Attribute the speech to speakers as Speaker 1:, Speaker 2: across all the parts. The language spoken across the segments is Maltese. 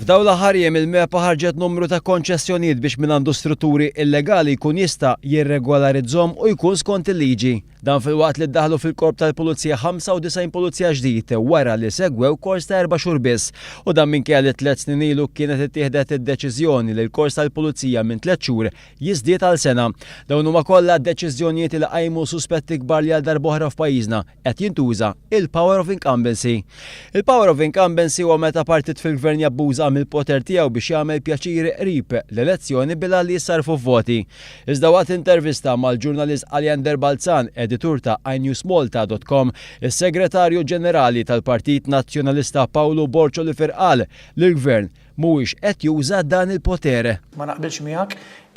Speaker 1: F'daw l-aħħar jiem il-MEPA ħarġet numru ta' konċessjonijiet biex minn għandu strutturi illegali jkun jista' jirregolarizzhom u jkun skont il-liġi. Dan fil-waqt li ddaħlu fil-korp tal-Pulizija 95 pulizija ġdid wara li segwew kors ta' 4 xhur biss. U dan minkejja li 3 snin ilu kienet ittieħdet id-deċiżjoni li l-kors tal-Pulizija minn 3 xhur jiżdied għal sena. Dawn huma kollha deċiżjonijiet li qajmu suspetti kbar li għal darb'oħra f'pajjiżna qed jintuża il-power of incumbency. Il-power of incumbency huwa meta partit fil-gvern jabbuża mill-poter tiegħu biex jagħmel pjaċir qrib l-elezzjoni bilha li jissarfu voti. Iżda waqt intervista mal-ġurnalist Aljander Balzan, editur ta' iNewsMalta.com, is-Segretarju Ġenerali tal-Partit Nazzjonalista Paolo Borċolifer qal li l-Gvern mhuwiex qed juża dan il-potere.
Speaker 2: Ma naqbilx miegħek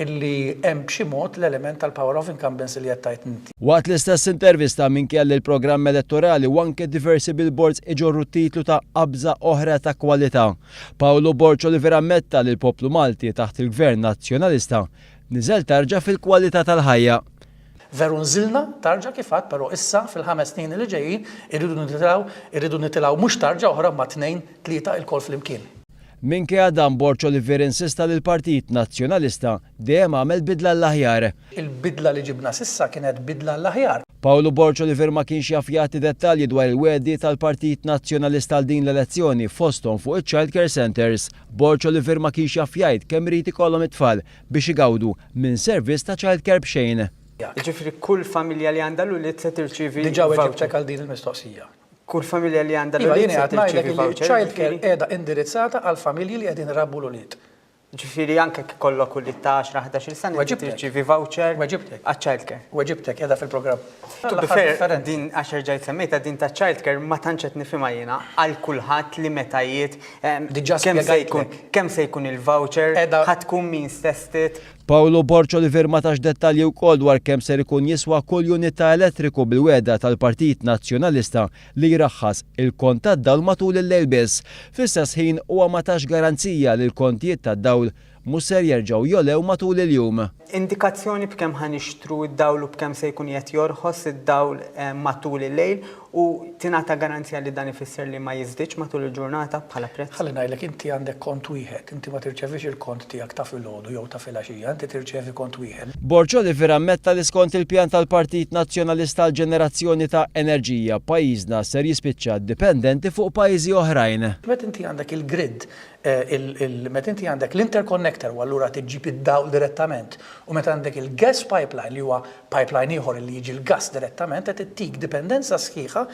Speaker 2: illi hemm b'xi mod l-element tal-power of incumbency li qed tajt inti.
Speaker 1: Waqt l-istess intervista minkejja li l-programm elettorali u anke diversi billboards iġorru titlu ta' qabża oħra ta' kwalità. Paolo Borċolifer ammetta li l-poplu Malti taħt il-Gvern Nazzjonalista niżel tarġa' fil-kwalità tal-ħajja.
Speaker 2: Veru nżilna tarġa' kif għad, però issa fil-5 snin li ġejjin irridu nitilgħu mhux tarġa' oħra ma' 2-3 il-kol flimkien.
Speaker 1: Minkejja dan Borċolifer insista li l-Partit Nazzjonalista dejjem għamel bidla l-aħjar.
Speaker 2: Il-bidla li ġibna sissa kienet bidla l-aħjar.
Speaker 1: Paolo Borċolifer ma kienx jaf jagħti dettalji dwar il-wedi tal-Partit Nazzjonalista għal din l-elezzjoni fosthom fuq il-Child Care Centers. Borċolifer ma kienx jaf jgħid kemm irid ikollhom it-tfal biex igawdu minn servizz ta' child care b'xejn.
Speaker 3: Ġifri kull familja li għandha l-ulied se tirċievi.
Speaker 2: Diġà weġibtek għal din il-mistoqsija.
Speaker 3: Kull familja li għandha
Speaker 2: Iva,
Speaker 3: l-ulied
Speaker 2: jiena
Speaker 3: se
Speaker 2: qed ngħidlek
Speaker 3: tirċievi
Speaker 2: li
Speaker 3: voucher.
Speaker 2: child care qiegħda indirizzata għal familji li qegħdin irabbu l-ulied.
Speaker 3: Ġifiri anke kollok kull 10-11 sena
Speaker 2: Weġibtek.
Speaker 3: tirċievi voucher
Speaker 2: Weġibtek.
Speaker 3: għaċ-child care.
Speaker 2: Weġibtek qiegħda fil-programm.
Speaker 3: To be fair, din għaxar ġajt semmejta din ta' child care ma tantx qed nifhimha jiena għal kulħadd li metajiet
Speaker 2: Diġà
Speaker 3: kemm se jkun il-voucher,
Speaker 2: Edha-
Speaker 3: ħadd tkun min stestit.
Speaker 1: Paolo Borċolifer ma tax dettalji wkoll dwar kemm ser ikun jiswa kull unità elettriku bil-weda tal-Partit Nazzjonalista li jraħħas il-kont tad-dawl matul il-lejl biss. Fl-istess ħin huwa ma tax garanzija li l-kontijiet tad-dawl mhux ser jerġgħu jolew matul il-jum.
Speaker 3: Indikazzjoni b'kemm ħanixtru id-dawl u b'kemm se jkun qed jorħos id-dawl matul il-lejl u tingħata garanzija li dan ifisser li ma jiżdidx matul il-ġurnata bħala prezz.
Speaker 2: Ħalli ngħidlek inti għandek kont wieħed, inti ma tirċevix il-kont tiegħek ta' filgħodu jew ta' filgħaxija, inti tirċevi kont wieħed.
Speaker 1: Borċolifer ammetta li skont il-pjan tal-Partit Nazzjonalista l-ġenerazzjoni ta' enerġija pajjiżna ser jispiċċa dipendenti fuq pajjiżi oħrajn.
Speaker 2: Meta inti għandek il-grid, meta inti għandek l-interconnector u allura tiġġib id-dawl direttament u meta għandek il-gas pipeline li huwa pipeline ieħor li jiġi l-gas direttament qed ittik dipendenza sħiħa